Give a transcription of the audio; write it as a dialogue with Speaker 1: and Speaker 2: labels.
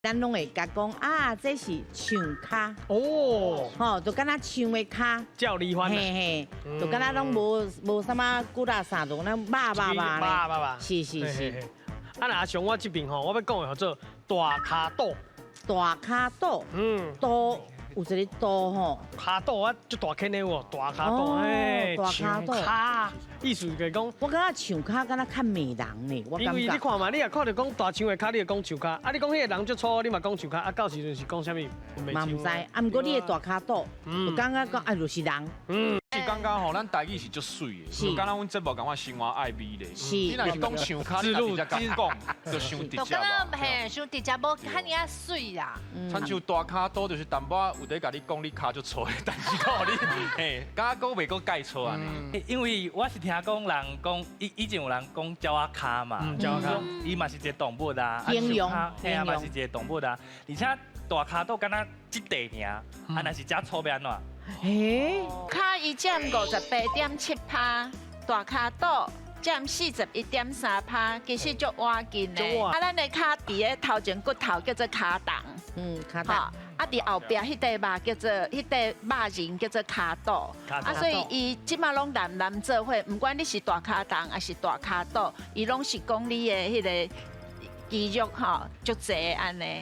Speaker 1: 咱拢会甲讲啊，这是唱卡
Speaker 2: 哦，
Speaker 1: 吼，就敢若唱的卡，
Speaker 2: 叫离婚啦，
Speaker 1: 嘿，就敢若拢无啥物骨力啥，就咱肉
Speaker 2: 吧，
Speaker 1: 是是是。
Speaker 2: 啊，那阿雄，我这边吼，我要讲的叫做大卡肚，
Speaker 1: 大卡肚，肚有一个肚吼，
Speaker 2: 卡肚啊，就大坑的哦，大卡肚，
Speaker 1: 大卡肚，
Speaker 2: 意思就是讲，
Speaker 1: 我感觉唱卡敢若较媚人呢，我
Speaker 2: 因为
Speaker 1: 感觉。
Speaker 2: 你看嘛，你也看到讲大唱的卡，你就讲唱卡，啊，你讲迄个人就粗，你嘛讲唱卡，啊，到时阵是讲啥物？
Speaker 1: 嘛唔知，啊，毋过你的大卡肚，就感觉讲啊，就是人。
Speaker 3: 是感觉吼，咱台语是足水的，就敢若阮节目讲我生活爱美咧。
Speaker 1: 是。
Speaker 3: 你若是讲唱卡，你直接甲讲，就伤直接
Speaker 4: 就敢若嘿，伤直接无遐尔啊水啦。
Speaker 3: 亲像大卡肚就是淡薄有得甲你讲你卡就错，但是讲你嘿，敢讲袂讲介错安尼。
Speaker 5: 因为我是听讲人讲，以前有人讲鸟仔卡嘛，
Speaker 2: 鸟仔卡，
Speaker 5: 伊嘛是一个动物啊，
Speaker 1: 形容，
Speaker 5: 嘿啊嘛是一个动物啊，而且大卡肚敢若一地尔，啊若是遮粗要安怎？
Speaker 1: 诶，
Speaker 6: 卡伊占58.7%，大卡肚占41.3%，其实足换紧的。啊，咱的卡伫个头前骨头叫做卡档，
Speaker 1: 卡档。
Speaker 6: 啊，伫后壁迄块肉叫做迄块肉型叫做卡肚。啊，所以伊即马拢男做伙，不管你是大卡档还是大卡肚，伊拢是讲你的迄个肌肉吼足济安尼。